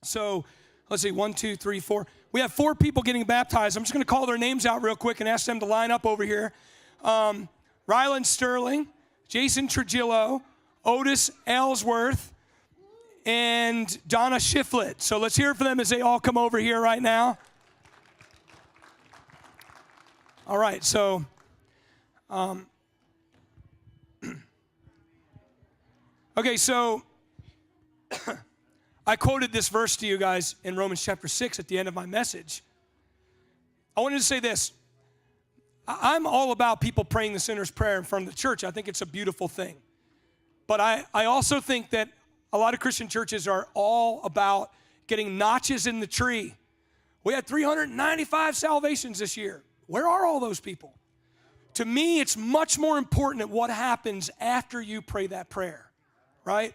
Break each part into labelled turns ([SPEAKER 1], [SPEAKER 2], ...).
[SPEAKER 1] So let's see, 1, 2, 3, 4. We have 4 people getting baptized. I'm just going to call their names out real quick and ask them to line up over here. Rylan Sterling, Jason Trujillo, Otis Ellsworth, and Donna Shiflett. So let's hear it for them as they all come over here right now. All right, so okay, so I quoted this verse to you guys in Romans chapter 6 at the end of my message. I wanted to say this. I'm all about people praying the sinner's prayer in front of the church. I think it's a beautiful thing. But I also think that a lot of Christian churches are all about getting notches in the tree. We had 395 salvations this year. Where are all those people? To me, it's much more important at what happens after you pray that prayer, right?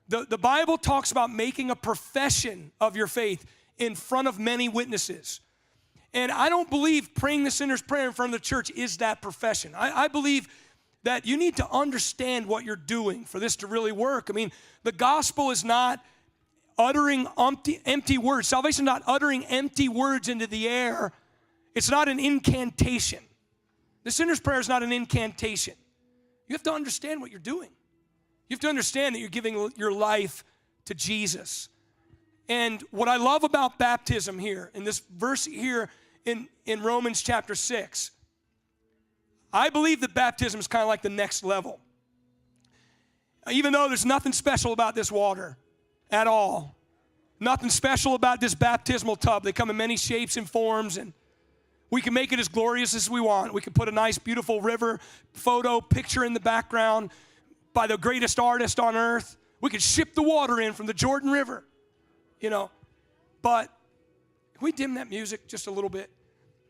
[SPEAKER 1] The Bible talks about making a profession of your faith in front of many witnesses. And I don't believe praying the sinner's prayer in front of the church is that profession. I believe that you need to understand what you're doing for this to really work. I mean, the gospel is not uttering empty words. Salvation is not uttering empty words into the air. It's not an incantation. The sinner's prayer is not an incantation. You have to understand what you're doing. You have to understand that you're giving your life to Jesus. And what I love about baptism here, in this verse here in Romans chapter 6, I believe that baptism is kind of like the next level. Even though there's nothing special about this water at all, nothing special about this baptismal tub. They come in many shapes and forms, and we can make it as glorious as we want. We can put a nice, beautiful river photo picture in the background by the greatest artist on earth. We could ship the water in from the Jordan River, you know. But can we dim that music just a little bit?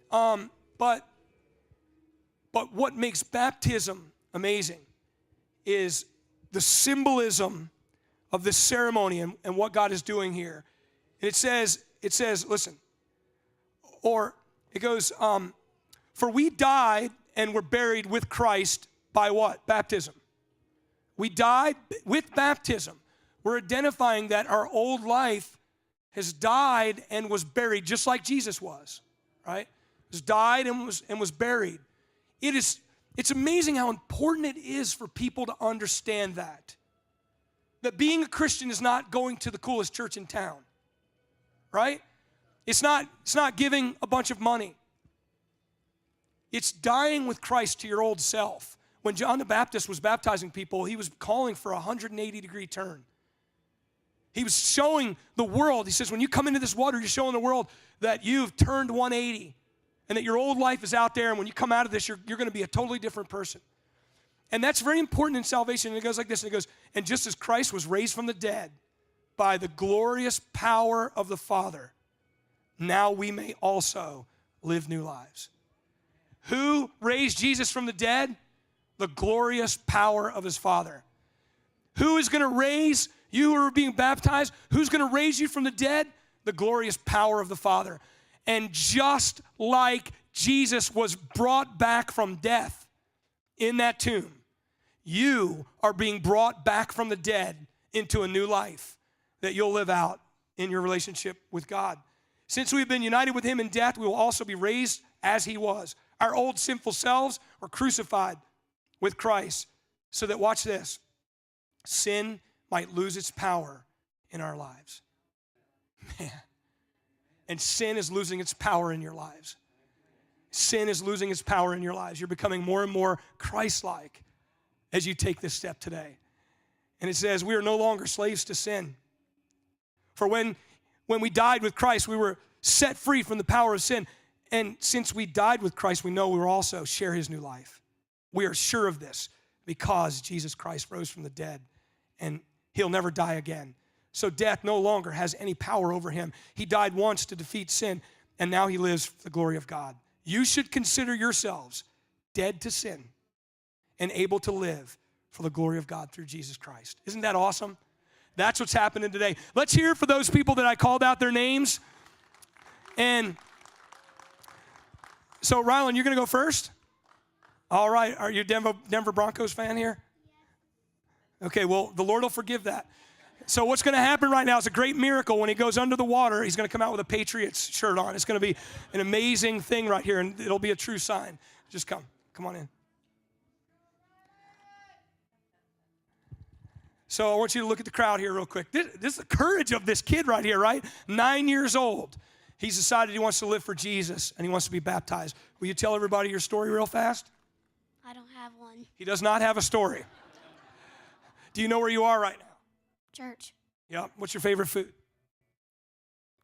[SPEAKER 1] But what makes baptism amazing is the symbolism of this ceremony and what God is doing here. And it says, listen, or it goes, for we died and were buried with Christ by what? Baptism. We died with baptism. We're identifying that our old life has died and was buried, just like Jesus was, right? Has died and was buried. It's amazing how important it is for people to understand that. That being a Christian is not going to the coolest church in town, right? It's not giving a bunch of money. It's dying with Christ to your old self. When John the Baptist was baptizing people, he was calling for a 180-degree turn. He was showing the world, he says, when you come into this water, you're showing the world that you've turned 180 and that your old life is out there, and when you come out of this, you're going to be a totally different person. And that's very important in salvation. And it goes like this, and it goes, and just as Christ was raised from the dead by the glorious power of the Father, now we may also live new lives. Who raised Jesus from the dead? The glorious power of his Father. Who is going to raise you who are being baptized? Who's going to raise you from the dead? The glorious power of the Father. And just like Jesus was brought back from death in that tomb, you are being brought back from the dead into a new life that you'll live out in your relationship with God. Since we've been united with him in death, we will also be raised as he was. Our old sinful selves are crucified with Christ so that, watch this, sin might lose its power in our lives. Man. And sin is losing its power in your lives. Sin is losing its power in your lives. You're becoming more and more Christ-like as you take this step today. And it says, we are no longer slaves to sin. For when we died with Christ, we were set free from the power of sin. And since we died with Christ, we know we will also share his new life. We are sure of this because Jesus Christ rose from the dead and he'll never die again. So death no longer has any power over him. He died once to defeat sin, and now he lives for the glory of God. You should consider yourselves dead to sin and able to live for the glory of God through Jesus Christ. Isn't that awesome? That's what's happening today. Let's hear it for those people that I called out their names. And so, Rylan, you're going to go first? All right. Are you a Denver Broncos fan here? Okay, well, the Lord will forgive that. So what's going to happen right now is a great miracle. When he goes under the water, he's going to come out with a Patriots shirt on. It's going to be an amazing thing right here, and it'll be a true sign. Just come. Come on in. So I want you to look at the crowd here real quick. This is the courage of this kid right here, right? 9 years old. He's decided he wants to live for Jesus, and he wants to be baptized. Will you tell everybody your story real fast?
[SPEAKER 2] I don't have one.
[SPEAKER 1] He does not have a story. Do you know where you are right now?
[SPEAKER 2] Church.
[SPEAKER 1] Yeah. What's your favorite food?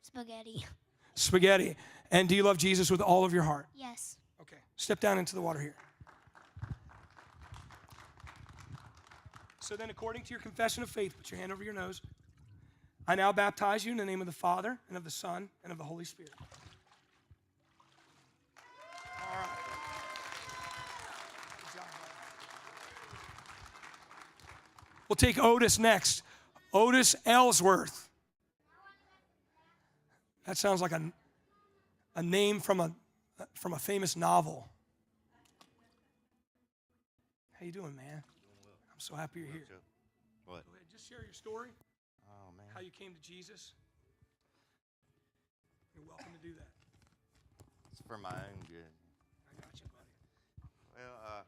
[SPEAKER 2] Spaghetti.
[SPEAKER 1] Spaghetti. And do you love Jesus with all of your heart?
[SPEAKER 2] Yes.
[SPEAKER 1] Okay. Step down into the water here. So then, according to your confession of faith, put your hand over your nose. I now baptize you in the name of the Father, and of the Son, and of the Holy Spirit. All right. Good job, buddy. We'll take Otis next. Otis Ellsworth. That sounds like a name from a famous novel. How you doing, man? I'm so happy you're here.
[SPEAKER 3] What?
[SPEAKER 1] Go ahead, just share your story.
[SPEAKER 3] Oh, man.
[SPEAKER 1] How you came to Jesus. You're welcome to do that.
[SPEAKER 3] It's for my own good.
[SPEAKER 1] I got you, buddy.
[SPEAKER 3] Well,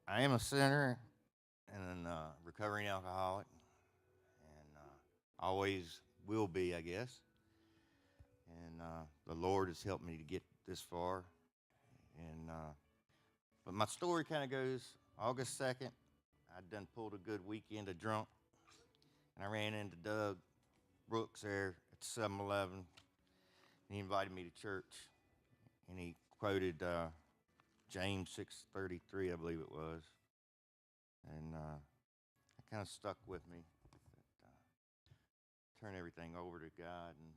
[SPEAKER 3] I am a sinner and a recovering alcoholic, and always will be, I guess. And the Lord has helped me to get this far. And but my story kind of goes, August 2nd, I'd done pulled a good weekend of drunk, and I ran into Doug Brooks there at 7-Eleven. He invited me to church, and he quoted James 6:33, I believe it was, and it kind of stuck with me. That, turn everything over to God, and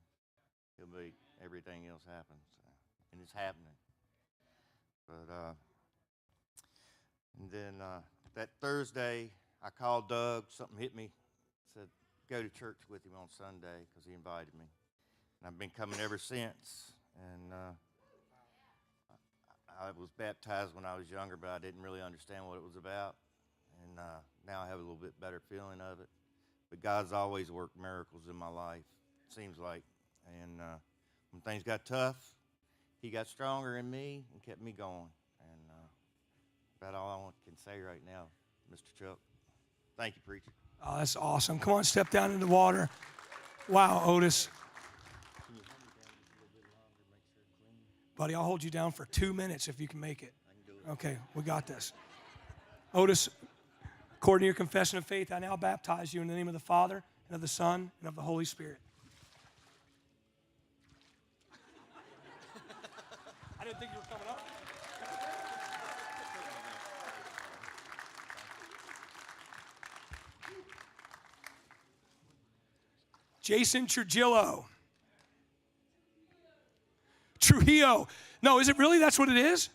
[SPEAKER 3] He'll make everything else happen. So, and it's happening. But and then that Thursday, I called Doug. Something hit me. Said go to church with him on Sunday because he invited me, and I've been coming ever since. And I was baptized when I was younger, but I didn't really understand what it was about. And now I have a little bit better feeling of it. But God's always worked miracles in my life, seems like. And when things got tough, He got stronger in me and kept me going. And about all I can say right now, Mr. Chuck. Thank you, preacher.
[SPEAKER 1] Oh, that's awesome. Come on, step down in the water. Wow, Otis. Buddy, I'll hold you down for 2 minutes if you can make it. Okay, we got this. Otis, according to your confession of faith, I now baptize you in the name of the Father, and of the Son, and of the Holy Spirit. I didn't think you were coming up. Jason Trujillo. Trujillo. No, is it really? That's what it is?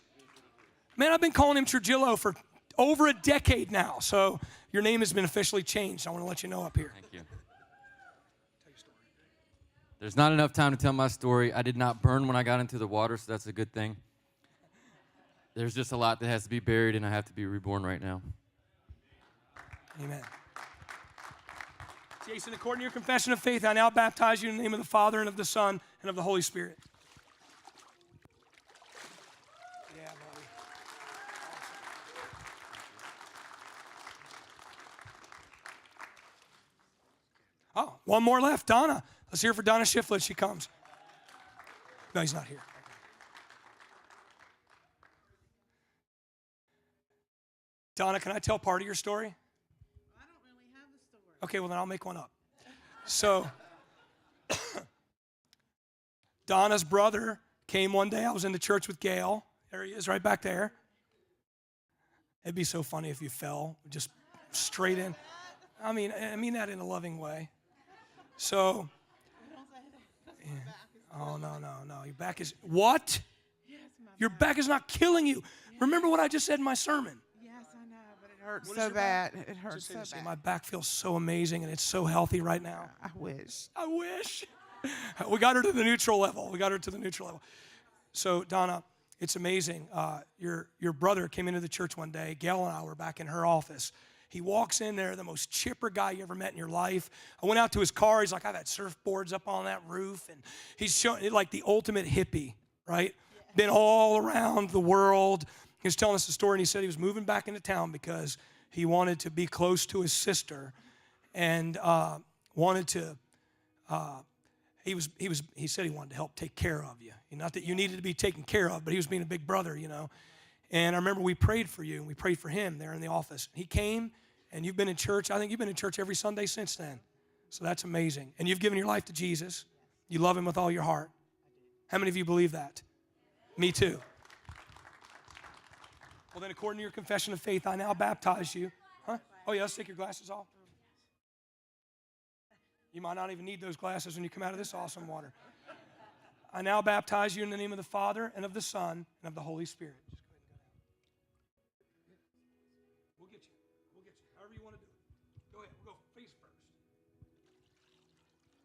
[SPEAKER 1] Man, I've been calling him Trujillo for over a decade now. So your name has been officially changed. I want to let you know up here.
[SPEAKER 4] Thank you. There's not enough time to tell my story. I did not burn when I got into the water, so that's a good thing. There's just a lot that has to be buried, and I have to be reborn right now.
[SPEAKER 1] Amen. Jason, according to your confession of faith, I now baptize you in the name of the Father, and of the Son, and of the Holy Spirit. Yeah, buddy. Oh, one more left. Donna. Let's hear it for Donna Shiflett. She comes. No, he's not here. Donna, can I tell part of your story?
[SPEAKER 5] I don't really have a story.
[SPEAKER 1] Okay, well, then I'll make one up. So, Donna's brother came one day. I was in the church with Gail. There he is, right back there. It'd be so funny if you fell, just straight in. I mean that in a loving way. So, yeah. Oh, no. Your back is, what?
[SPEAKER 5] Yes,
[SPEAKER 1] Your back is not killing you. Remember what I just said in my sermon.
[SPEAKER 5] Yes, I know, but it hurts
[SPEAKER 1] What is
[SPEAKER 5] so
[SPEAKER 1] your back?
[SPEAKER 5] bad. It hurts so
[SPEAKER 1] Just say,
[SPEAKER 5] bad.
[SPEAKER 1] my back feels so amazing and it's so healthy right now.
[SPEAKER 5] I wish.
[SPEAKER 1] I wish. We got her to the neutral level. So, Donna, it's amazing. Your brother came into the church one day. Gail and I were back in her office, He walks in there, the most chipper guy you ever met in your life. I went out to his car. He's like, I've had surfboards up on that roof. And he's showing like the ultimate hippie, right? Been all around the world. He was telling us a story, and he said he was moving back into town because he wanted to be close to his sister and wanted to, he said he wanted to help take care of you. Not that you needed to be taken care of, but he was being a big brother, you know. And I remember we prayed for you, and we prayed for him there in the office. He came, and you've been in church. I think you've been in church every Sunday since then. So that's amazing. And you've given your life to Jesus. You love him with all your heart. How many of you believe that? Me too. Well, then, according to your confession of faith, I now baptize you. Huh? Oh, yeah, let's take your glasses off. You might not even need those glasses when you come out of this awesome water. I now baptize you in the name of the Father and of the Son and of the Holy Spirit. We'll get you. We'll get you. However you want to do it. Go ahead. We'll go face first.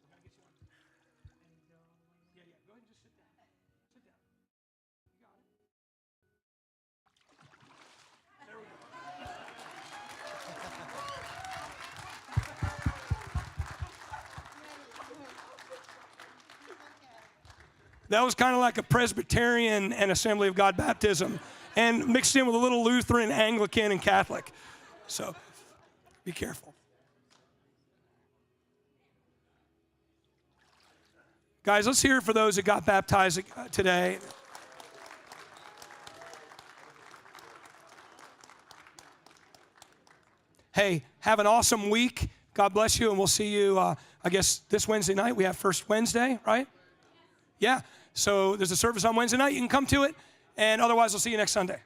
[SPEAKER 1] We're going to get you on. Yeah. Go ahead and just sit down. Sit down. You got it. There we go. That was kind of like a Presbyterian and Assembly of God baptism, and mixed in with a little Lutheran, Anglican, and Catholic. So be careful. Guys, let's hear it for those that got baptized today. Hey, have an awesome week. God bless you, and we'll see you, I guess, this Wednesday night. We have First Wednesday, right? Yeah. So there's a service on Wednesday night. You can come to it. And otherwise, I'll see you next Sunday.